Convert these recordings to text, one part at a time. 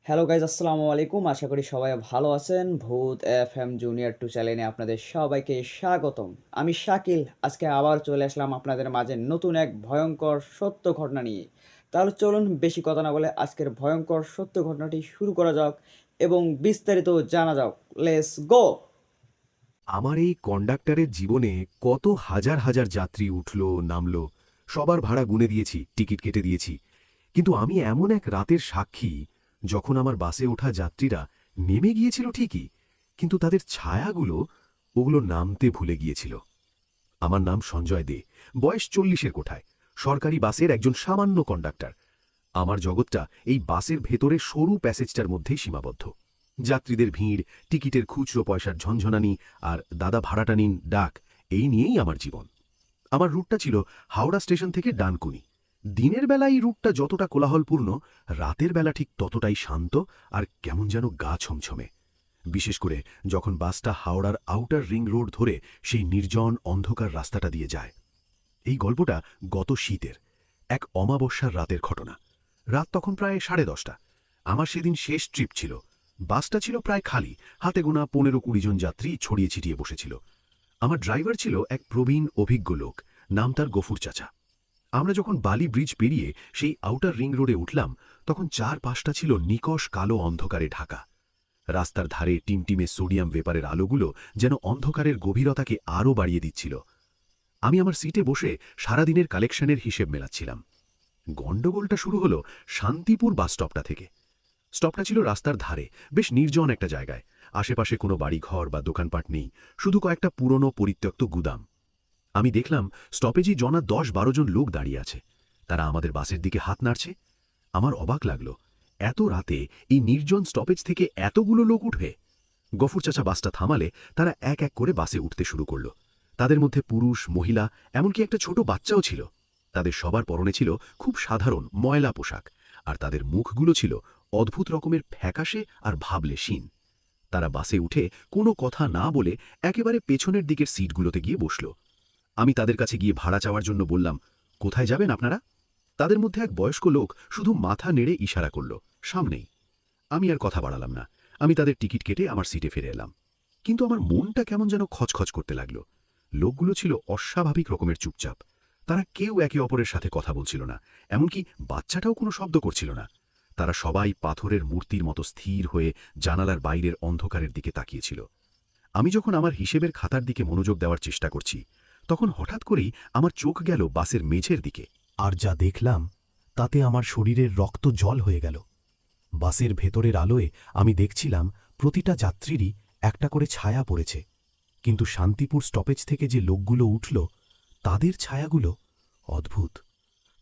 Hello guys আসসালামু আলাইকুম। আশা করি সবাই ভালো আছেন। ভূত এফএম জুনিয়র 2 চ্যানেলে আপনাদের সবাইকে স্বাগতম। আমি শাকিল। আজকে আবার চলে আসলাম আপনাদের মাঝে নতুন এক ভয়ঙ্কর সত্য ঘটনা নিয়ে। তাহলে চলুন বেশি কথা না বলে আজকের ভয়ঙ্কর সত্য ঘটনাটি শুরু করা যাক এবং বিস্তারিত জানা যাক। Let's go! আমার এই কন্ডাক্টরের জীবনে কত হাজার হাজার যাত্রী উঠল নামল, সবার ভাড়া গুনে দিয়েছি, টিকিট কেটে দিয়েছি। কিন্তু আমি এমন এক রাতের সাক্ষী যখন আমার বাসে ওঠা যাত্রীরা নেমে গিয়েছিল ঠিকই, কিন্তু তাদের ছায়াগুলো ওগুলো নামতে ভুলে গিয়েছিল। আমার নাম সঞ্জয় দে, বয়স 40-এর কোঠায়, সরকারি বাসের একজন সামান্য কন্ডাক্টর। আমার জগৎটা এই বাসের ভেতরে সরু প্যাসেজটার মধ্যেই সীমাবদ্ধ। যাত্রীদের ভিড়, টিকিটের খুচরো পয়সার ঝনঝনানি আর দাদা ভাড়াটা নিন ডাক, এই নিয়েই আমার জীবন। আমার রুটটা ছিল হাওড়া স্টেশন থেকে ডানকুনি। দিনের বেলা এই রুটটা যতটা কোলাহলপূর্ণ, রাতের বেলা ঠিক ততটাই শান্ত আর কেমন যেন গা ছমছমে। বিশেষ করে যখন বাসটা হাওড়ার আউটার রিং রোড ধরে সেই নির্জন অন্ধকার রাস্তাটা দিয়ে যায়। এই গল্পটা গত শীতের এক অমাবস্যার রাতের ঘটনা। রাত তখন প্রায় 10:30। আমার সেদিন শেষ ট্রিপ ছিল। বাসটা ছিল প্রায় খালি, হাতে গোনা 15-20 জন যাত্রী ছড়িয়ে ছিটিয়ে বসেছিল। আমার ড্রাইভার ছিল এক প্রবীণ অভিজ্ঞ লোক, নাম তার গফুর চাচা। আমরা যখন বালি ব্রিজ পেরিয়ে সেই আউটার রিং রোডে উঠলাম, তখন চারপাশটা ছিল নিকষ কালো অন্ধকারে ঢাকা। রাস্তার ধারে টিমটিমে সোডিয়াম ভেপারের আলোগুলো যেন অন্ধকারের গভীরতাকে আরও বাড়িয়ে দিচ্ছিল। আমি আমার সিটে বসে সারাদিনের কালেকশনের হিসেব মেলাচ্ছিলাম। গণ্ডগোলটা শুরু হলো শান্তিপুর বাস স্টপটা থেকে। স্টপটা ছিল রাস্তার ধারে, বেশ নির্জন একটা জায়গায়। আশেপাশে কোনো বাড়িঘর বা দোকানপাট নেই, শুধু কয়েকটা পুরনো পরিত্যক্ত গুদাম। আমি দেখলাম স্টপেজই জনা 10-12 জন লোক দাঁড়িয়ে আছে। তারা আমাদের বাসের দিকে হাত নাড়ছে। আমার অবাক লাগলো, এত রাতে এই নির্জন স্টপেজ থেকে এতগুলো লোক উঠবে। গফুর চাচা বাসটা থামালে তারা এক এক করে বাসে উঠতে শুরু করল। তাদের মধ্যে পুরুষ, মহিলা, এমনকি একটা ছোট বাচ্চাও ছিল। তাদের সবার পরনে ছিল খুব সাধারণ ময়লা পোশাক, আর তাদের মুখগুলো ছিল অদ্ভুত রকমের ফ্যাকাশে আর ভাবলেশীন। তারা বাসে উঠে কোনো কথা না বলে একেবারে পেছনের দিকের সিটগুলোতে গিয়ে বসল। আমি তাদের কাছে গিয়ে ভাড়া চাওয়ার জন্য বললাম, কোথায় যাবেন আপনারা? তাদের মধ্যে এক বয়স্ক লোক শুধু মাথা নেড়ে ইশারা করল, সামনেই। আমি আর কথা বাড়ালাম না। আমি তাদের টিকিট কেটে আমার সিটে ফিরে এলাম। কিন্তু আমার মনটা কেমন যেন খচখচ করতে লাগল। লোকগুলো ছিল অস্বাভাবিক রকমের চুপচাপ। তারা কেউ একে অপরের সাথে কথা বলছিল না, এমনকি বাচ্চাটাও কোনো শব্দ করছিল না। তারা সবাই পাথরের মূর্তির মতো স্থির হয়ে জানালার বাইরের অন্ধকারের দিকে তাকিয়েছিল। আমি যখন আমার হিসেবের খাতার দিকে মনোযোগ দেওয়ার চেষ্টা করছি, তখন হঠাৎ করেই আমার চোখ গেল বাসের মেঝের দিকে। আর যা দেখলাম তাতে আমার শরীরের রক্ত জল হয়ে গেল। বাসের ভেতরের আলোয় আমি দেখছিলাম প্রতিটা যাত্রীরই একটা করে ছায়া পড়েছে, কিন্তু শান্তিপুর স্টপেজ থেকে যে লোকগুলো উঠল, তাদের ছায়াগুলো অদ্ভুত।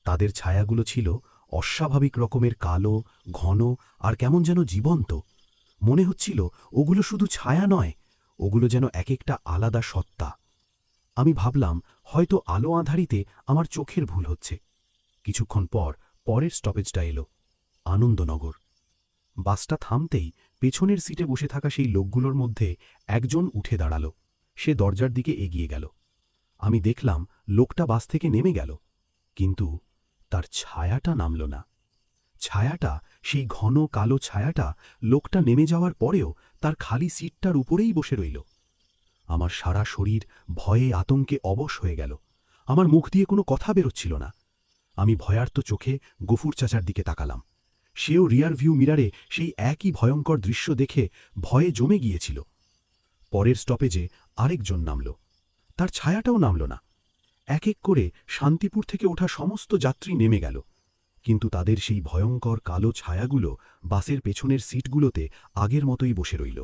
তাদের ছায়াগুলো ছিল অস্বাভাবিক রকমের কালো, ঘন আর কেমন যেন জীবন্ত। মনে হচ্ছিল ওগুলো শুধু ছায়া নয়, ওগুলো যেন এক একটা আলাদা সত্তা। আমি ভাবলাম হয়তো আলো আঁধারিতে আমার চোখের ভুল হচ্ছে। কিছুক্ষণ পর পরের স্টপেজটা এলো, আনন্দনগর। বাসটা থামতেই পেছনের সিটে বসে থাকা সেই লোকগুলোর মধ্যে একজন উঠে দাঁড়াল। সে দরজার দিকে এগিয়ে গেল। আমি দেখলাম লোকটা বাস থেকে নেমে গেল, কিন্তু তার ছায়াটা নামল না। ছায়াটা, সেই ঘন কালো ছায়াটা, লোকটা নেমে যাওয়ার পরেও তার খালি সিটটার উপরেই বসে রইল। আমার সারা শরীর ভয়ে আতঙ্কে অবশ হয়ে গেল। আমার মুখ দিয়ে কোনো কথা বেরোচ্ছিল না। আমি ভয়ার্ত চোখে গফুর চাচার দিকে তাকালাম। সেও রিয়ার ভিউ মিরারে সেই একই ভয়ঙ্কর দৃশ্য দেখে ভয়ে জমে গিয়েছিল। পরের স্টপেজে আরেকজন নামল। তার ছায়াটাও নামল না। এক এক করে শান্তিপুর থেকে ওঠা সমস্ত যাত্রী নেমে গেল, কিন্তু তাদের সেই ভয়ঙ্কর কালো ছায়াগুলো বাসের পেছনের সিটগুলোতে আগের মতোই বসে রইল।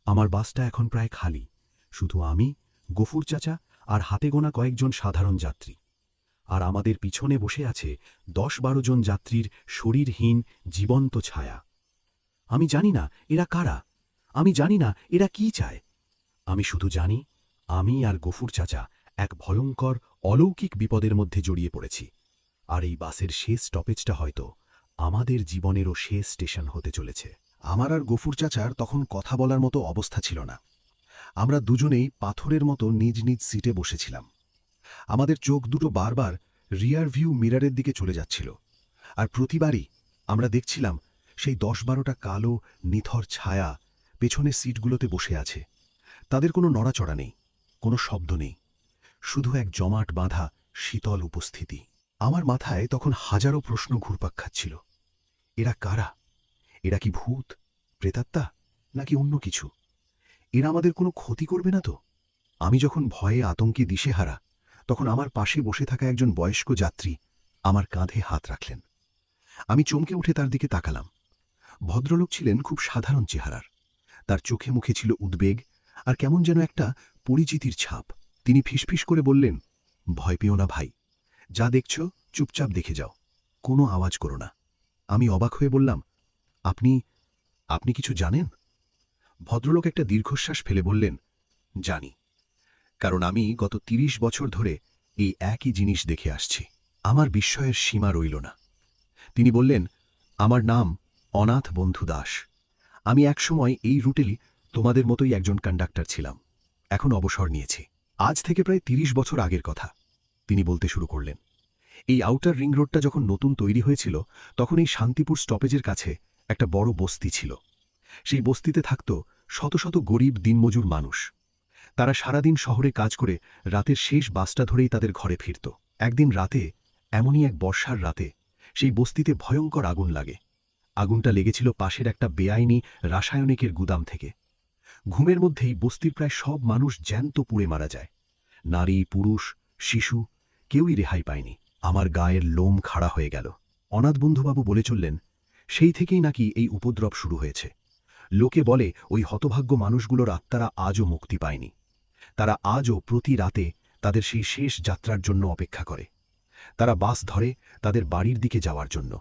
আমার বাসটা এখন প্রায় খালি, শুধু আমি, গফুর চাচা আর হাতে গোনা কয়েকজন সাধারণ যাত্রী। আর আমাদের পিছনে বসে আছে 10-12 জন যাত্রীর শরীরহীন জীবন্ত ছায়া। আমি জানি না এরা কারা, আমি জানি না এরা কি চায়। আমি শুধু জানি আমি আর গফুর চাচা এক ভয়ঙ্কর অলৌকিক বিপদের মধ্যে জড়িয়ে পড়েছি। আর এই বাসের শেষ স্টপেজটা হয়তো আমাদের জীবনেরও শেষ স্টেশন হতে চলেছে। আমার আর গফুর চাচার তখন কথা বলার মতো অবস্থা ছিল না। আমরা দুজনেই পাথরের মতো নিজ নিজ সিটে বসেছিলাম। আমাদের চোখ দুটো বারবার রিয়ার ভিউ মিরারের দিকে চলে যাচ্ছিল, আর প্রতিবারই আমরা দেখছিলাম সেই ১০-১২টা কালো নিথর ছায়া পেছনের সিটগুলোতে বসে আছে। তাদের কোনো নড়াচড়া নেই, কোনো শব্দ নেই, শুধু এক জমাট বাঁধা শীতল উপস্থিতি। আমার মাথায় তখন হাজারো প্রশ্ন ঘুরপাক খাচ্ছিল। এরা কারা? এরা কি ভূত, প্রেতাত্মা, নাকি অন্য কিছু? এরা আমাদের কোনো ক্ষতি করবে না তো? আমি যখন ভয়ে আতঙ্কে দিশেহারা, তখন আমার পাশে বসে থাকা একজন বয়স্ক যাত্রী আমার কাঁধে হাত রাখলেন। আমি চমকে উঠে তার দিকে তাকালাম। ভদ্রলোক ছিলেন খুব সাধারণ চেহারার। তার চোখে মুখে ছিল উদ্বেগ আর কেমন যেন একটা পরিচিতির ছাপ। তিনি ফিসফিস করে বললেন, ভয় পেও না ভাই, যা দেখছ চুপচাপ দেখে যাও, কোনো আওয়াজ করো না। আমি অবাক হয়ে বললাম, আপনি আপনি কিছু জানেন? ভদ্রলোক একটা দীর্ঘশ্বাস ফেলে বললেন, জানি, কারণ আমি গত ৩০ বছর ধরে এই একই জিনিস দেখে আসছি। আমার বিস্ময়ের সীমা রইল না। তিনি বললেন, আমার নাম অনাথ বন্ধু দাস। আমি একসময় এই রুটেরই তোমাদের মতোই একজন কন্ডাক্টর ছিলাম। এখন অবসর নিয়েছি। আজ থেকে প্রায় ৩০ বছর আগের কথা। তিনি বলতে শুরু করলেন, এই আউটার রিং রোডটা যখন নতুন তৈরি হয়েছিল, তখন এই শান্তিপুর স্টপেজের কাছে একটা বড় বস্তি ছিল। সেই বস্তিতে থাকত শত শত গরিব দিনমজুর মানুষ। তারা সারাদিন শহরে কাজ করে রাতের শেষ বাসটা ধরেই তাদের ঘরে ফিরত। একদিন রাতে, এমনই এক বর্ষার রাতে, সেই বস্তিতে ভয়ঙ্কর আগুন লাগে। আগুনটা লেগেছিল পাশের একটা বেআইনি রাসায়নিকের গুদাম থেকে। ঘুমের মধ্যেই বস্তির প্রায় সব মানুষ জ্যান্ত পুড়ে মারা যায়। নারী, পুরুষ, শিশু, কেউই রেহাই পায়নি। আমার গায়ের লোম খাড়া হয়ে গেল। অনাথ বন্ধুবাবু বলে চললেন, সেই থেকেই নাকি এই উপদ্রব শুরু হয়েছে। লোকে বলে ওই হতভাগ্য মানুষগুলোর আত্মারা আজও মুক্তি পায়নি। তারা আজও প্রতি রাতে তাদের সেই শেষ যাত্রার জন্য অপেক্ষা করে। তারা বাস ধরে তাদের বাড়ির দিকে যাওয়ার জন্য,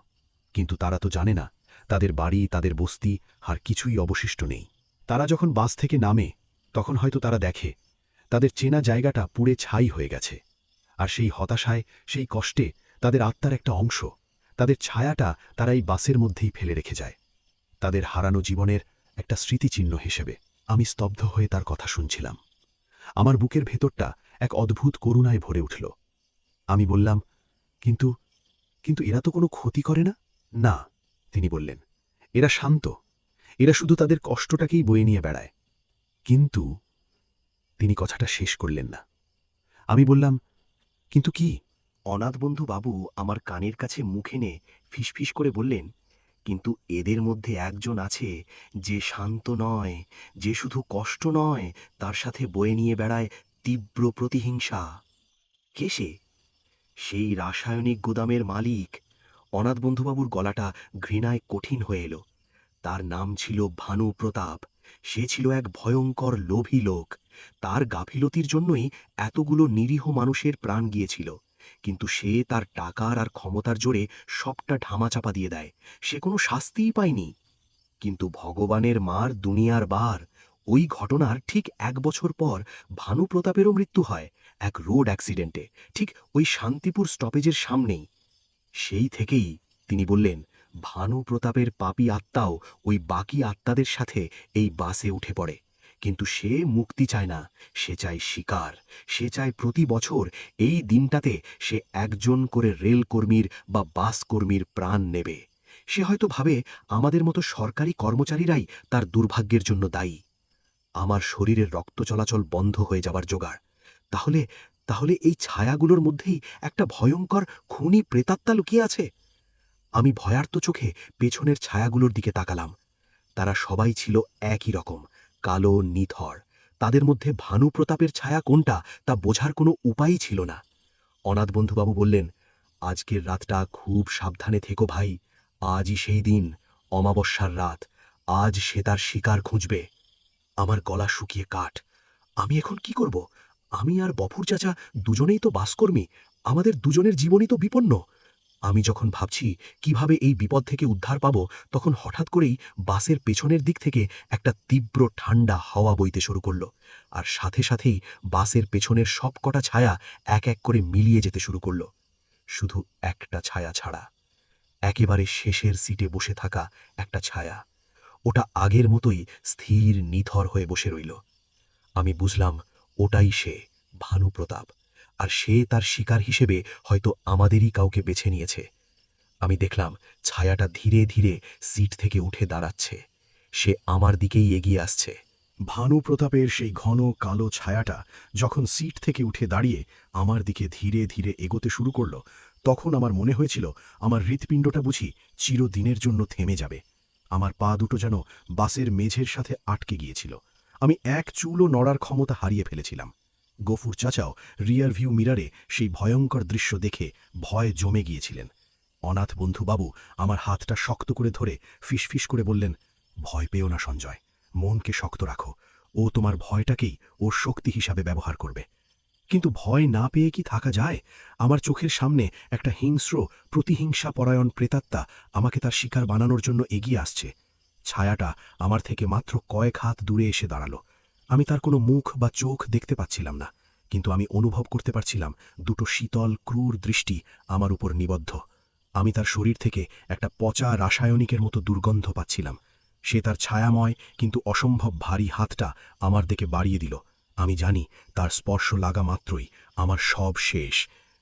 কিন্তু তারা তো জানে না তাদের বাড়ি, তাদের বস্তি আর কিছুই অবশিষ্ট নেই। তারা যখন বাস থেকে নামে, তখন হয়তো তারা দেখে তাদের চেনা জায়গাটা পুড়ে ছাই হয়ে গেছে। আর সেই হতাশায়, সেই কষ্টে তাদের আত্মার একটা অংশ, তাদের ছায়াটা তারা এই বাসের মধ্যেই ফেলে রেখে যায়, তাদের হারানো জীবনের একটা স্মৃতিচিহ্ন হিসেবে। আমি স্তব্ধ হয়ে তার কথা শুনছিলাম। আমার বুকের ভেতরটা এক অদ্ভুত করুণায় ভরে উঠল। আমি বললাম, কিন্তু কিন্তু এরা তো কোনো ক্ষতি করে না? না, তিনি বললেন, এরা শান্ত। এরা শুধু তাদের কষ্টটাকেই বয়ে নিয়ে বেড়ায়। কিন্তু তিনি কথাটা শেষ করলেন না। আমি বললাম, কিন্তু কি? অনাথ বন্ধু বাবু আমার কানের কাছে মুখ এনে ফিসফিস করে বললেন, কিন্তু এদের মধ্যে একজন আছে যে শান্ত নয়, যে শুধু কষ্ট নয়, তার সাথে বয়ে নিয়ে বেড়ায় তীব্র প্রতিহিংসা। কে সে? সেই রাসায়নিক গুদামের মালিক। অনাথ বন্ধুবাবুর গলাটা ঘৃণায় কঠিন হয়ে এলো। তার নাম ছিল ভানু প্রতাপ। সে ছিল এক ভয়ঙ্কর লোভী লোক। তার গাফিলতির জন্যই এতগুলো নিরীহ মানুষের প্রাণ গিয়েছিল। কিন্তু সে তার টাকার আর ক্ষমতার জোরে সবটা ধামাচাপা দিয়ে দেয়। সে কোনো শাস্তিই পায়নি। কিন্তু ভগবানের মার দুনিয়ার বার। ওই ঘটনার ঠিক ১ বছর পর ভানু প্রতাপেরও মৃত্যু হয় এক রোড অ্যাক্সিডেন্টে, ঠিক ওই শান্তিপুর স্টপেজের সামনেই। সেই থেকেই তিনি বললেন, ভানু প্রতাপের পাপী আত্মাও ওই বাকি আত্মাদের সাথে এই বাসে উঠে পড়ে। কিন্তু সে মুক্তি চায় না, সে চায় শিকার। সে চায় প্রতি বছর এই দিনটাতে সে একজন করে রেলকর্মীর বা বাস কর্মীর প্রাণ নেবে। সে হয়তো ভাবে আমাদের মতো সরকারি কর্মচারীরাই তার দুর্ভাগ্যের জন্য দায়ী। আমার শরীরের রক্ত চলাচল বন্ধ হয়ে যাবার জোগাড়। তাহলে তাহলে এই ছায়াগুলোর মধ্যেই একটা ভয়ঙ্কর খুনি প্রেতাত্মা লুকিয়ে আছে। আমি ভয়ার্ত চোখে পেছনের ছায়াগুলোর দিকে তাকালাম। তারা সবাই ছিল একই রকম, কালো, নিথর। তাদের মধ্যে ভানু প্রতাপের ছায়া কোনটা তা বোঝার কোনো উপায়ই ছিল না। অনাথ বন্ধুবাবু বললেন, আজকের রাতটা খুব সাবধানে থেকো ভাই। আজই সেই দিন, অমাবস্যার রাত। আজ সে তার শিকার খুঁজবে। আমার গলা শুকিয়ে কাঠ। আমি এখন কি করব? আমি আর বফুর চাচা দুজনেই তো বাসকর্মী। আমাদের দুজনের জীবনই তো বিপন্ন। আমি যখন ভাবছি কিভাবে এই বিপদ থেকে উদ্ধার পাব, তখন হঠাৎ করেই বাসের পেছনের দিক থেকে একটা তীব্র ঠান্ডা হাওয়া বইতে শুরু করল। আর সাথে সাথেই বাসের পেছনের সবকটা ছায়া এক এক করে মিলিয়ে যেতে শুরু করল, শুধু একটা ছায়া ছাড়া। একেবারে শেষের সিটে বসে থাকা একটা ছায়া। ওটা আগের মতোই স্থির নিথর হয়ে বসে রইল। আমি বুঝলাম ওটাই সে, ভানু প্রতাপ। আর সে তার শিকার হিসেবে হয়তো আমাদেরই কাউকে বেছে নিয়েছে। আমি দেখলাম ছায়াটা ধীরে ধীরে সিট থেকে উঠে দাঁড়াচ্ছে। সে আমার দিকেই এগিয়ে আসছে। ভানু প্রতাপের সেই ঘন কালো ছায়াটা যখন সিট থেকে উঠে দাঁড়িয়ে আমার দিকে ধীরে ধীরে এগোতে শুরু করল, তখন আমার মনে হয়েছিল আমার হৃৎপিণ্ডটা বুঝি চিরদিনের জন্য থেমে যাবে। আমার পা দুটো যেন বাসের মেঝের সাথে আটকে গিয়েছিল। আমি এক চুলও নড়ার ক্ষমতা হারিয়ে ফেলেছিলাম। গফুর চাচাও রিয়ার ভিউ মিরারে সেই ভয়ঙ্কর দৃশ্য দেখে ভয়ে জমে গিয়েছিলেন। অনাথ বন্ধুবাবু আমার হাতটা শক্ত করে ধরে ফিসফিস করে বললেন, ভয় পেও না সঞ্জয়, মনকে শক্ত রাখো। ও তোমার ভয়টাকেই ওর শক্তি হিসাবে ব্যবহার করবে। কিন্তু ভয় না পেয়ে কি থাকা যায়? আমার চোখের সামনে একটা হিংস্র প্রতিহিংসা পরায়ণ প্রেতাত্মা আমাকে তার শিকার বানানোর জন্য এগিয়ে আসছে। ছায়াটা আমার থেকে মাত্র কয়েক হাত দূরে এসে দাঁড়ালো। আমি তার কোনো মুখ বা চোখ দেখতে পাচ্ছিলাম না, কিন্তু আমি অনুভব করতে পারছিলাম দুটো শীতল ক্রূর দৃষ্টি আমার উপর নিবদ্ধ। আমি তার শরীর থেকে একটা পচা রাসায়নিকের মতো দুর্গন্ধ পাচ্ছিলাম। সে তার ছায়াময় কিন্তু অসম্ভব ভারী হাতটা আমার দিকে বাড়িয়ে দিল। আমি জানি তার স্পর্শ লাগা মাত্রই আমার সব শেষ।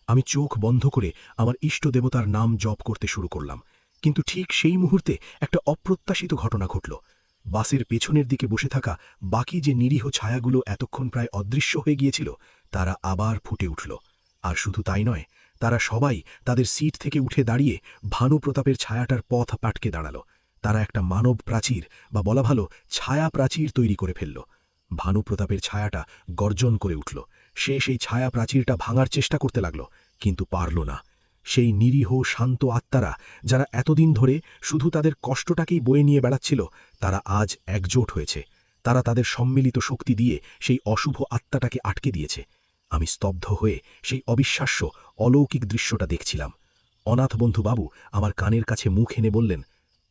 আমি চোখ বন্ধ করে আমার ইষ্ট দেবতার নাম জপ করতে শুরু করলাম। কিন্তু ঠিক সেই মুহূর্তে একটা অপ্রত্যাশিত ঘটনা ঘটল। বাসের পেছনের দিকে বসে থাকা বাকি যে নিরীহ ছায়াগুলো এতক্ষণ প্রায় অদৃশ্য হয়ে গিয়েছিল, তারা আবার ফুটে উঠল। আর শুধু তাই নয়, তারা সবাই তাদের সিট থেকে উঠে দাঁড়িয়ে ভানু প্রতাপের ছায়াটার পথ পাটকে দাঁড়াল। তারা একটা মানব প্রাচীর বা বলা ভালো ছায়া প্রাচীর তৈরি করে ফেলল। ভানু প্রতাপের ছায়াটা গর্জন করে উঠল। সে সেই ছায়া প্রাচীরটা ভাঙার চেষ্টা করতে লাগল, কিন্তু পারল না। সেই নিরীহ শান্ত আত্মারা যারা এতদিন ধরে শুধু তাদের কষ্টটাকেই বয়ে নিয়ে বেড়াচ্ছিল, তারা আজ একজোট হয়েছে। তারা তাদের সম্মিলিত শক্তি দিয়ে সেই অশুভ আত্মাটাকে আটকে দিয়েছে। আমি স্তব্ধ হয়ে সেই অবিশ্বাস্য অলৌকিক দৃশ্যটা দেখছিলাম। অনাথ বন্ধুবাবু আমার কানের কাছে মুখ এনে বললেন,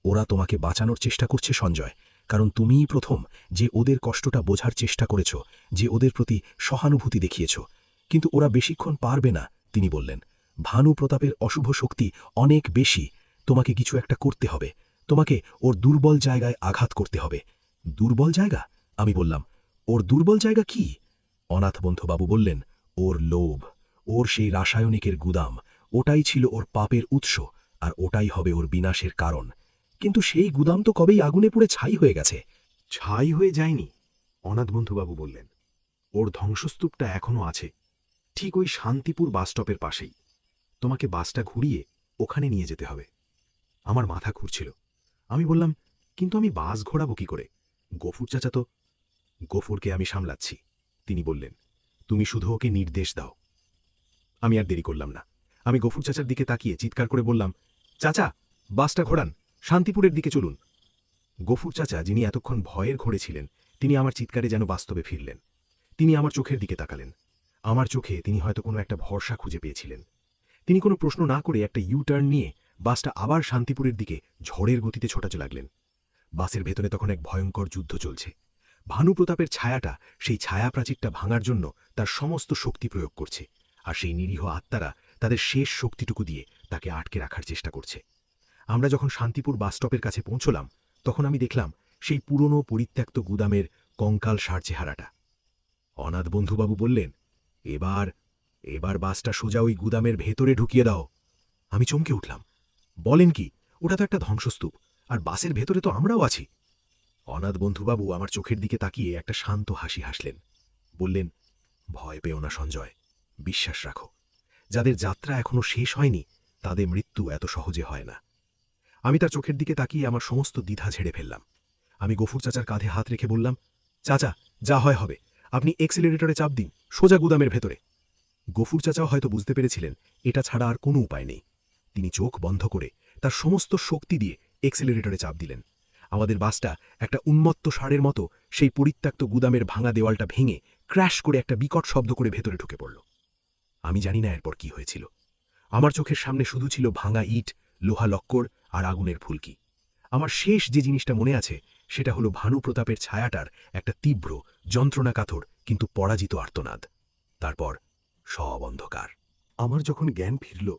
ওরা তোমাকে বাঁচানোর চেষ্টা করছে সঞ্জয়, কারণ তুমিই প্রথম যে ওদের কষ্টটা বোঝার চেষ্টা করেছ, যে ওদের প্রতি সহানুভূতি দেখিয়েছ। কিন্তু ওরা বেশিক্ষণ পারবে না, তিনি বললেন। ভানু প্রতাপের অশুভ শক্তি অনেক বেশি। তোমাকে কিছু একটা করতে হবে। তোমাকে ওর দুর্বল জায়গায় আঘাত করতে হবে। দুর্বল জায়গা? আমি বললাম, ওর দুর্বল জায়গা কি? অনাথ বন্ধুবাবু বললেন, ওর লোভ, ওর সেই রাসায়নিকের গুদাম। ওটাই ছিল ওর পাপের উৎস, আর ওটাই হবে ওর বিনাশের কারণ। কিন্তু সেই গুদাম তো কবেই আগুনে পুড়ে ছাই হয়ে গেছে। ছাই হয়ে যায়নি, অনাথ বন্ধুবাবু বললেন। ওর ধ্বংসস্তূপটা এখনো আছে, ঠিক ওই শান্তিপুর বাসস্টপের পাশেই। তোমাকে বাসটা ঘুরিয়ে ওখানে নিয়ে যেতে হবে। আমার মাথা ঘুরছিল। আমি বললাম, কিন্তু আমি বাস ঘোরাবো কি করে? গফুর চাচা তো। গফুরকে আমি সামলাচ্ছি, তিনি বললেন। তুমি শুধু ওকে নির্দেশ দাও। আমি আর দেরি করলাম না। আমি গফুর চাচার দিকে তাকিয়ে চিৎকার করে বললাম, চাচা, বাসটা ঘোরান, শান্তিপুরের দিকে চলুন। গফুর চাচা, যিনি এতক্ষণ ভয়ের ঘোরে ছিলেন, তিনি আমার চিৎকারে যেন বাস্তবে ফিরলেন। তিনি আমার চোখের দিকে তাকালেন। আমার চোখে তিনি হয়তো কোনো একটা ভরসা খুঁজে পেয়েছিলেন। তিনি কোনো প্রশ্ন না করে একটা ইউ-টার্ন নিয়ে বাসটা আবার শান্তিপুরের দিকে ঝড়ের গতিতে ছোটাতে লাগলেন। বাসের ভেতরে তখন এক ভয়ঙ্কর যুদ্ধ চলছে। ভানু প্রতাপের ছায়াটা সেই ছায়া প্রাচীরটা ভাঙার জন্য তার সমস্ত শক্তি প্রয়োগ করছে, আর সেই নিরীহ আত্মারা তাদের শেষ শক্তিটুকু দিয়ে তাকে আটকে রাখার চেষ্টা করছে। আমরা যখন শান্তিপুর বাসস্টপের কাছে পৌঁছলাম, তখন আমি দেখলাম সেই পুরনো পরিত্যক্ত গুদামের কঙ্কাল সার চেহারাটা। অনাথ বন্ধুবাবু বললেন, এবার এবার বাসটা সোজা ওই গুদামের ভেতরে ঢুকিয়ে দাও। আমি চমকে উঠলাম। বলেন কি? ওটা তো একটা ধ্বংসস্তূপ, আর বাসের ভেতরে তো আমরাও আছি। অনাথ বন্ধুবাবু আমার চোখের দিকে তাকিয়ে একটা শান্ত হাসি হাসলেন। বললেন, ভয় পেও না সঞ্জয়, বিশ্বাস রাখো। যাদের যাত্রা এখনো শেষ হয়নি, তাদের মৃত্যু এত সহজে হয় না। আমি তার চোখের দিকে তাকিয়ে আমার সমস্ত দ্বিধা ঝেড়ে ফেললাম। আমি গফুর চাচার কাঁধে হাত রেখে বললাম, চাচা, যা হয় হবে, আপনি এক্সিলারেটরে চাপ দিন, সোজা গুদামের ভেতরে। গফুর চাচাও হয়তো বুঝতে পেরেছিলেন এটা ছাড়া আর কোনো উপায় নেই। তিনি চোখ বন্ধ করে তার সমস্ত শক্তি দিয়ে এক্সিলারেটরে চাপ দিলেন। আমাদের বাসটা একটা উন্মত্ত ষাঁড়ের মতো সেই পরিত্যক্ত গুদামের ভাঙা দেওয়ালটা ভেঙে ক্র্যাশ করে একটা বিকট শব্দ করে ভেতরে ঢুকে পড়ল। আমি জানি না এরপর কি হয়েছিল। আমার চোখের সামনে শুধু ছিল ভাঙা ইট, লোহা লক্কর আর আগুনের ফুলকি। আমার শেষ যে জিনিসটা মনে আছে, সেটা হলো ভানু প্রতাপের ছায়াটার একটা তীব্র, যন্ত্রণাকাতর কিন্তু পরাজিত আর্তনাদ। তারপর সব অন্ধকার। আমার যখন জ্ঞান ফিরল,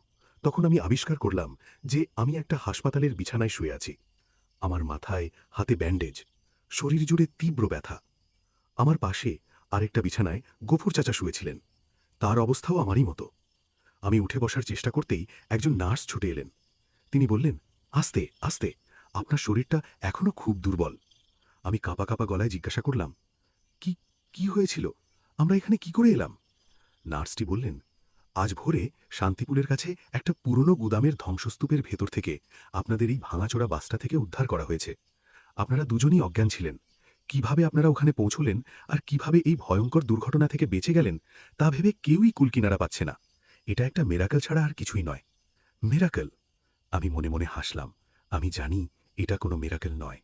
তখন আমি আবিষ্কার করলাম যে আমি একটা হাসপাতালের বিছানায় শুয়ে আছি। আমার মাথায় হাতে ব্যান্ডেজ, শরীর জুড়ে তীব্র ব্যথা। আমার পাশে আরেকটা বিছানায় গফুর চাচা শুয়েছিলেন। তার অবস্থাও আমারই মতো। আমি উঠে বসার চেষ্টা করতেই একজন নার্স ছুটে এলেন। তিনি বললেন, আস্তে আস্তে, আপনার শরীরটা এখনো খুব দুর্বল। আমি কাঁপা কাঁপা গলায় জিজ্ঞাসা করলাম, কি কি হয়েছিল? আমরা এখানে কি করে এলাম? নার্সটি বললেন, আজ ভোরে শান্তিপুলের কাছে একটা পুরনো গুদামের ধ্বংসস্তূপের ভেতর থেকে আপনাদের এই ভাঙাচোরা বাসটা থেকে উদ্ধার করা হয়েছে। আপনারা দুজনই অজ্ঞান ছিলেন। কিভাবে আপনারা ওখানে পৌঁছলেন আর কিভাবে এই ভয়ঙ্কর দুর্ঘটনা থেকে বেঁচে গেলেন তা ভেবে কেউই কুলকিনারা পাচ্ছে না। এটা একটা মেরাকেল ছাড়া আর কিছুই নয়। মেরাকেল? আমি মনে মনে হাসলাম। আমি জানি এটা কোনো মেরাকেল নয়।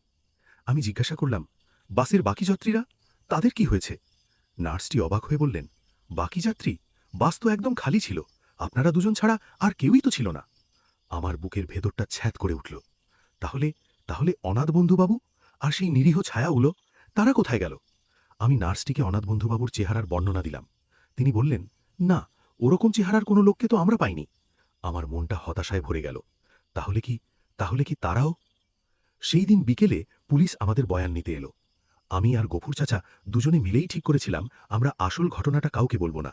আমি জিজ্ঞাসা করলাম, বাসের বাকি যাত্রীরা, তাদের কি হয়েছে? নার্সটি অবাক হয়ে বললেন, বাকি যাত্রী? বাস তো একদম খালি ছিল। আপনারা দুজন ছাড়া আর কেউই তো ছিল না। আমার বুকের ভেতরটা ছ্যাদ করে উঠল। তাহলে তাহলে অনাথ বন্ধুবাবু আর সেই নিরীহ ছায়াগুলো, তারা কোথায় গেল? আমি নার্সটিকে অনাথ বন্ধুবাবুর চেহারার বর্ণনা দিলাম। তিনি বললেন, না, ওরকম চেহারার কোনো লোককে তো আমরা পাইনি। আমার মনটা হতাশায় ভরে গেল। তাহলে কি তারাও? সেই দিন বিকেলে পুলিশ আমাদের বয়ান নিতে এলো। আমি আর গফুর চাচা দুজনে মিলেই ঠিক করেছিলাম আমরা আসল ঘটনাটা কাউকে বলবো না।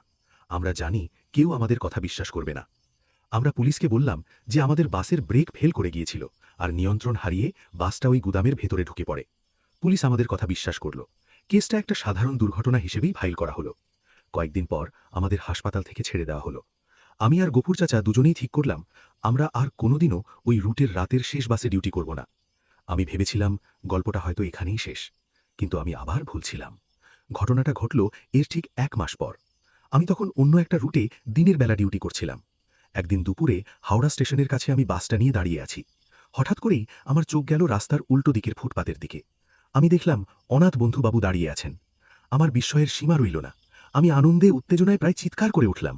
আমরা জানি কেউ আমাদের কথা বিশ্বাস করবে না। আমরা পুলিশকে বললাম যে আমাদের বাসের ব্রেক ফেল করে গিয়েছিল আর নিয়ন্ত্রণ হারিয়ে বাসটা ওই গুদামের ভেতরে ঢুকে পড়ে। পুলিশ আমাদের কথা বিশ্বাস করল। কেসটা একটা সাধারণ দুর্ঘটনা হিসেবেই ফাইল করা হলো। কয়েকদিন পর আমাদের হাসপাতাল থেকে ছেড়ে দেওয়া হলো। আমি আর গফুর চাচা দুজনেই ঠিক করলাম আমরা আর কোনোদিনও ওই রুটের রাতের শেষ বাসে ডিউটি করব না। আমি ভেবেছিলাম গল্পটা হয়তো এখানেই শেষ, কিন্তু আমি আবার ভুলছিলাম। ঘটনাটা ঘটল এর ঠিক 1 মাস পর। আমি তখন অন্য একটা রুটে দিনের বেলা ডিউটি করছিলাম। একদিন দুপুরে হাওড়া স্টেশনের কাছে আমি বাসটা নিয়ে দাঁড়িয়ে আছি। হঠাৎ করেই আমার চোখ গেল রাস্তার উল্টো দিকের ফুটপাতের দিকে। আমি দেখলাম অনাথ বন্ধুবাবু দাঁড়িয়ে আছেন। আমার বিস্ময়ের সীমা রইল না। আমি আনন্দে উত্তেজনায় প্রায় চিৎকার করে উঠলাম।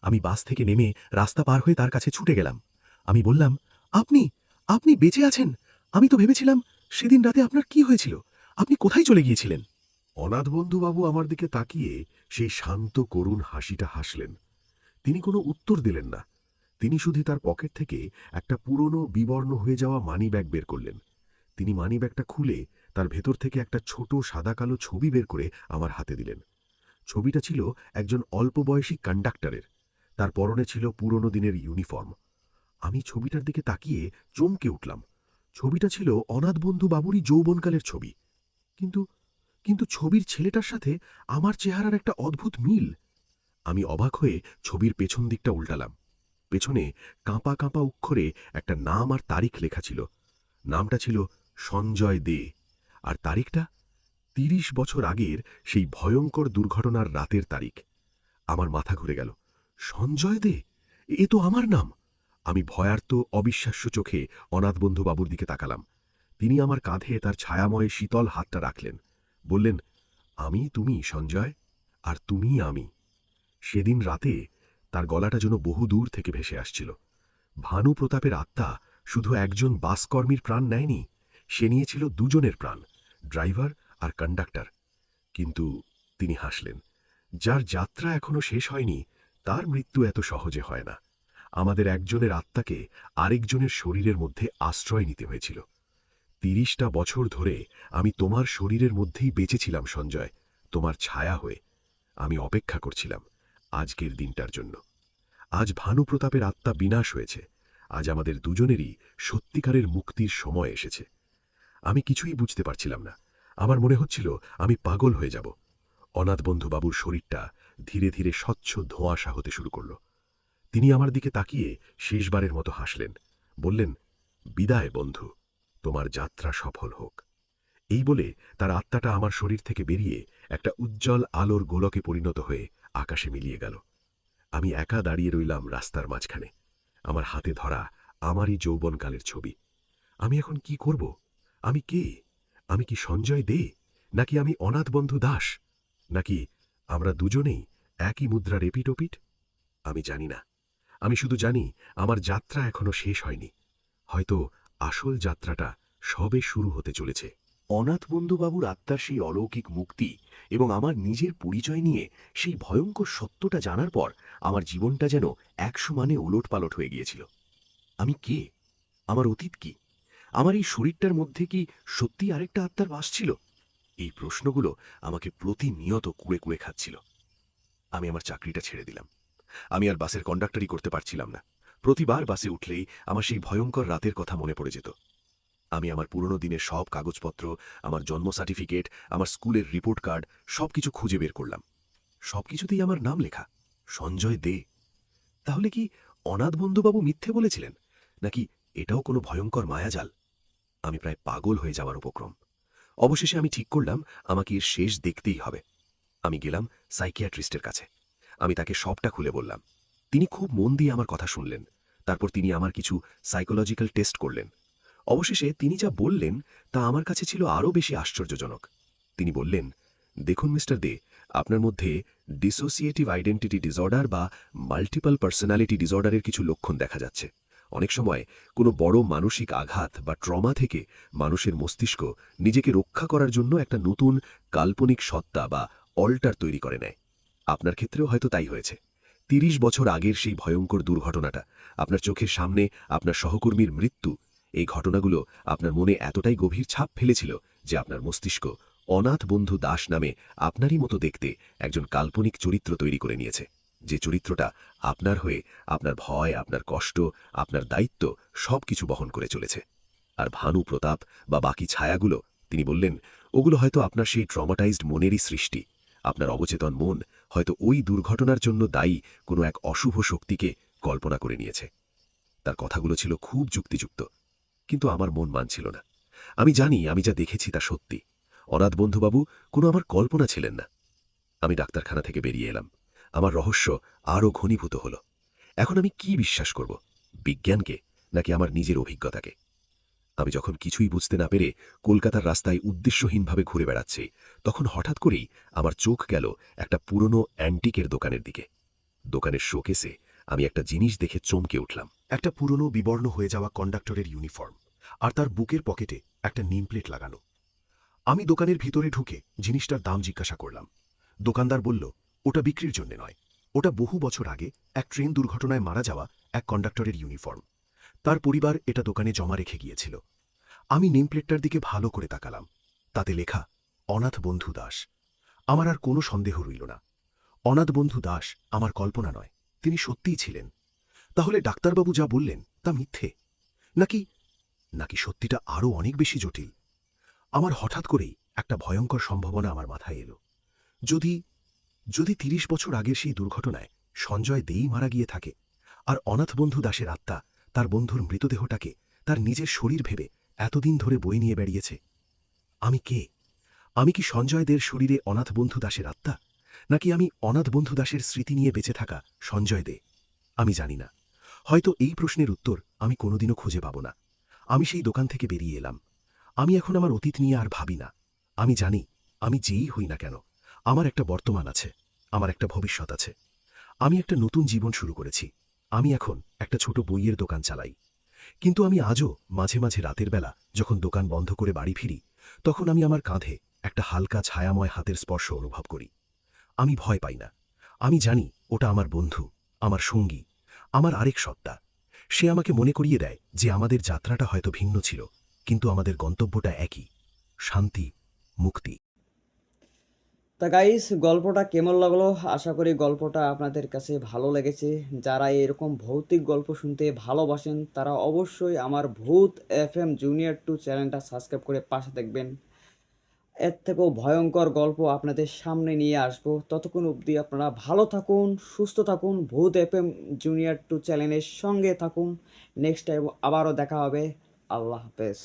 আমি বাস থেকে নেমে রাস্তা পার হয়ে তার কাছে ছুটে গেলাম। আমি বললাম, আপনি আপনি বেঁচে আছেন? আমি তো ভেবেছিলাম সেদিন রাতে আপনার কি হয়েছিল। আপনি কোথায় চলে গিয়েছিলেন? অনাথ বন্ধুবাবু আমার দিকে তাকিয়ে সেই শান্ত করুণ হাসিটা হাসলেন। তিনি কোনো উত্তর দিলেন না। তিনি শুধু তার পকেট থেকে একটা পুরনো বিবর্ণ হয়ে যাওয়া মানিব্যাগ বের করলেন। তিনি মানিব্যাগটা খুলে তার ভেতর থেকে একটা ছোট সাদা কালো ছবি বের করে আমার হাতে দিলেন। ছবিটা ছিল একজন অল্প বয়সী কন্ডাক্টরের। তার পরনে ছিল পুরনো দিনের ইউনিফর্ম। আমি ছবিটার দিকে তাকিয়ে চমকে উঠলাম। ছবিটা ছিল অনাথ বন্ধু বাবুরই যৌবনকালের ছবি। কিন্তু কিন্তু ছবির ছেলেটার সাথে আমার চেহারার একটা অদ্ভুত মিল। আমি অবাক হয়ে ছবির পেছন দিকটা উল্টালাম। পেছনে কাঁপা কাঁপা অক্ষরে একটা নাম আর তারিখ লেখা ছিল। নামটা ছিল সঞ্জয় দে, আর তারিখটা ৩০ বছর আগের সেই ভয়ঙ্কর দুর্ঘটনার রাতের তারিখ। আমার মাথা ঘুরে গেল। সঞ্জয় দে, এ তো আমার নাম! আমি ভয়ার্ত অবিশ্বাস্য চোখে অনাথ বন্ধু বাবুর দিকে তাকালাম। তিনি আমার কাঁধে তার ছায়াময় শীতল হাতটা রাখলেন। বললেন, আমি তুমি সঞ্জয়, আর তুমি আমি। সেদিন রাতে তার গলাটা যেন বহু দূর থেকে ভেসে আসছিল। ভানু প্রতাপের আত্মা শুধু একজন বাসকর্মীর প্রাণ নেয়নি, সে নিয়েছিল দুজনের প্রাণ, ড্রাইভার আর কন্ডাক্টর। কিন্তু তিনি হাসলেন। যার যাত্রা এখনো শেষ হয়নি তার মৃত্যু এত সহজে হয় না। আমাদের একজনের আত্মাকে আরেকজনের শরীরের মধ্যে আশ্রয় নিতে হয়েছিল। ৩০টা বছর ধরে আমি তোমার শরীরের মধ্যেই বেঁচেছিলাম সঞ্জয়, তোমার ছায়া হয়ে। আমি অপেক্ষা করছিলাম আজকের দিনটার জন্য। আজ ভানু প্রতাপের আত্মা বিনাশ হয়েছে। আজ আমাদের দুজনেরই সত্যিকারের মুক্তির সময় এসেছে। আমি কিছুই বুঝতে পারছিলাম না। আমার মনে হচ্ছিল আমি পাগল হয়ে যাব। অনাথ বন্ধুবাবুর শরীরটা ধীরে ধীরে স্বচ্ছ ধোঁয়াশা হতে শুরু করল। তিনি আমার দিকে তাকিয়ে শেষবারের মতো হাসলেন। বললেন, বিদায় বন্ধু, তোমার যাত্রা সফল হোক। এই বলে তার আত্মাটা আমার শরীর থেকে বেরিয়ে একটা উজ্জ্বল আলোর গোলকে পরিণত হয়ে আকাশে মিলিয়ে গেল। আমি একা দাঁড়িয়ে রইলাম রাস্তার মাঝখানে, আমার হাতে ধরা আমারই যৌবনকালের ছবি। আমি এখন কি করব? আমি কে? আমি কি সঞ্জয় দে, নাকি আমি অনাথ বন্ধু দাস, নাকি আমরা দুজনেই একই মুদ্রার এপিটোপিট? আমি জানি না। আমি শুধু জানি আমার যাত্রা এখনো শেষ হয়নি। হয়তো আসল যাত্রাটা সবে শুরু হতে চলেছে। অনাথ বন্ধুবাবুর আত্মার সেই অলৌকিক মুক্তি এবং আমার নিজের পরিচয় নিয়ে সেই ভয়ঙ্কর সত্যটা জানার পর আমার জীবনটা যেন ১০০ মানে ওলটপালট হয়ে গিয়েছিল। আমি কে? আমার অতীত কি? আমার এই শরীরটার মধ্যে কি সত্যি আরেকটা আত্মার বাস ছিল? এই প্রশ্নগুলো আমাকে প্রতিনিয়ত কুড়ে কুড়ে খাচ্ছিল। আমি আমার চাকরিটা ছেড়ে দিলাম। আমি আর বাসের কন্ডাক্টরি করতে পারছিলাম না। প্রতিবার বাসে উঠলেই আমার সেই ভয়ঙ্কর রাতের কথা মনে পড়ে যেত। আমি আমার পুরনো দিনের সব কাগজপত্র, আমার জন্ম সার্টিফিকেট, আমার স্কুলের রিপোর্ট কার্ড সবকিছু খুঁজে বের করলাম। সবকিছুতেই আমার নাম লেখা, সঞ্জয় দে। তাহলে কি অনাথ বন্ধুবাবু মিথ্যে বলেছিলেন, নাকি এটাও কোনো ভয়ঙ্কর মায়াজাল? আমি প্রায় পাগল হয়ে যাওয়ার উপক্রম। অবশেষে আমি ঠিক করলাম আমাকে এর শেষ দেখতেই হবে। আমি গেলাম সাইকিয়াট্রিস্টের কাছে। আমি তাকে সবটা খুলে বললাম। তিনি খুব মন দিয়ে আমার কথা শুনলেন। তারপর তিনি আমার কিছু সাইকোলজিক্যাল টেস্ট করলেন। অবশেষে তিনি যা বললেন তা আমার কাছে ছিল আরও বেশি আশ্চর্যজনক। তিনি বললেন, দেখুন মিস্টার দে, আপনার মধ্যে ডিসোসিয়েটিভ আইডেন্টিটি ডিসঅর্ডার বা মাল্টিপল পার্সোনালিটি ডিসঅর্ডারের কিছু লক্ষণ দেখা যাচ্ছে। অনেক সময় কোনো বড় মানসিক আঘাত বা ট্রমা থেকে মানুষের মস্তিষ্ক নিজেকে রক্ষা করার জন্য একটা নতুন কাল্পনিক সত্তা বা অল্টার তৈরি করে নেয়। আপনার ক্ষেত্রেও হয়তো তাই হয়েছে। ৩০ বছর আগের সেই ভয়ঙ্কর দুর্ঘটনাটা, আপনার চোখের সামনে আপনার সহকর্মীর মৃত্যু, এই ঘটনাগুলো আপনার মনে এতটাই গভীর ছাপ ফেলেছিল যে আপনার মস্তিষ্ক অনাথ বন্ধু দাস নামে আপনারই মতো দেখতে একজন কাল্পনিক চরিত্র তৈরি করে নিয়েছে, যে চরিত্রটা আপনার হয়ে আপনার ভয়, আপনার কষ্ট, আপনার দায়িত্ব সবকিছু বহন করে চলেছে। আর ভানু প্রতাপ বা বাকি ছায়াগুলো, তিনি বললেন, ওগুলো হয়তো আপনার সেই ট্রমাটাইজড মনেরই সৃষ্টি। আপনার অবচেতন মন হয়তো ওই দুর্ঘটনার জন্য দায়ী কোনো এক অশুভ শক্তিকে কল্পনা করে নিয়েছে। তার কথাগুলো ছিল খুব যুক্তিযুক্ত, কিন্তু আমার মন মানছিল না। আমি জানি আমি যা দেখেছি তা সত্যি। অনাথ বন্ধুবাবু কোনো আমার কল্পনা ছিলেন না। আমি ডাক্তারখানা থেকে বেরিয়ে এলাম। আমার রহস্য আরও ঘনীভূত হল। এখন আমি কি বিশ্বাস করব, বিজ্ঞানকে নাকি আমার নিজের অভিজ্ঞতাকে? আমি যখন কিছুই বুঝতে না পেরে কলকাতার রাস্তায় উদ্দেশ্যহীনভাবে ঘুরে বেড়াচ্ছি, তখন হঠাৎ করেই আমার চোখ গেল একটা পুরনো অ্যান্টিকের দোকানের দিকে। দোকানের শোকেসে আমি একটা জিনিস দেখে চমকে উঠলাম। একটা পুরনো বিবর্ণ হয়ে যাওয়া কন্ডাক্টরের ইউনিফর্ম, আর তার বুকের পকেটে একটা নেম প্লেট লাগানো। আমি দোকানের ভিতরে ঢুকে জিনিসটার দাম জিজ্ঞাসা করলাম। দোকানদার বলল, ওটা বিক্রির জন্য নয়, ওটা বহু বছর আগে এক ট্রেন দুর্ঘটনায় মারা যাওয়া এক কন্ডাক্টরের ইউনিফর্ম। তার পরিবার এটা দোকানে জমা রেখে গিয়েছিল। আমি নেম প্লেটটার দিকে ভালো করে তাকালাম। তাতে লেখা অনাথ বন্ধু দাস। আমার আর কোনো সন্দেহ রইল না। অনাথ বন্ধু দাস আমার কল্পনা নয়, তিনি সত্যিই ছিলেন। তাহলে ডাক্তারবাবু যা বললেন তা মিথ্যে, নাকি নাকি সত্যিটা আরও অনেক বেশি জটিল? আমার হঠাৎ করেই একটা ভয়ঙ্কর সম্ভাবনা আমার মাথায় এলো। যদি যদি ৩০ বছর আগের সেই দুর্ঘটনায় সঞ্জয় দেই মারা গিয়ে থাকে, আর অনাথ বন্ধু দাসের আত্মা তার বন্ধুর মৃতদেহটাকে তার নিজের শরীর ভেবে এতদিন ধরে বয়ে নিয়ে বেরিয়েছে, আমি কে? আমি কি সঞ্জয় দের শরীরে অনাথ বন্ধু দাসের আত্মা, নাকি আমি অনাথ বন্ধু দাসের স্মৃতি নিয়ে বেঁচে থাকা সঞ্জয় দে? আমি জানি না। হয়তো এই প্রশ্নের উত্তর আমি কোনোদিনও খুঁজে পাব না। আমি সেই দোকান থেকে বেরিয়ে এলাম। আমি এখন আমার অতীত নিয়ে আর ভাবি না। আমি জানি, আমি যেই হই না কেন, আমার একটা বর্তমান আছে, আমার একটা ভবিষ্যৎ আছে। আমি একটা নতুন জীবন শুরু করেছি। আমি এখন একটা ছোট বইয়ের দোকান চালাই। কিন্তু আমি আজও মাঝে মাঝে রাতের বেলা যখন দোকান বন্ধ করে বাড়ি ফিরি, তখন আমি আমার কাঁধে একটা হালকা ছায়াময় হাতের স্পর্শ অনুভব করি। আমি ভয় পাই না। আমি জানি ওটা আমার বন্ধু, আমার সঙ্গী, আমার আরেক সত্তা। সে আমাকে মনে করিয়ে দেয় যে আমাদের যাত্রাটা হয়তো ভিন্ন ছিল, কিন্তু আমাদের গন্তব্যটা একই, শান্তি, মুক্তি। তা গাইস, গল্পটা কেমন লাগলো? আশা করি গল্পটা আপনাদের কাছে ভালো লেগেছে। যারা এরকম ভৌতিক গল্প শুনতে ভালোবাসেন তারা অবশ্যই আমার ভূত এফএম জুনিয়র 2 চ্যানেলটা সাবস্ক্রাইব করে পাশে দেখবেন। এর থেকেও ভয়ঙ্কর গল্প আপনাদের সামনে নিয়ে আসবো। ততক্ষণ অবধি আপনারা ভালো থাকুন, সুস্থ থাকুন, ভূত এফএম জুনিয়র 2 চ্যানেলের সঙ্গে থাকুন। নেক্সট টাইম আবারও দেখা হবে। আল্লাহ হাফেজ।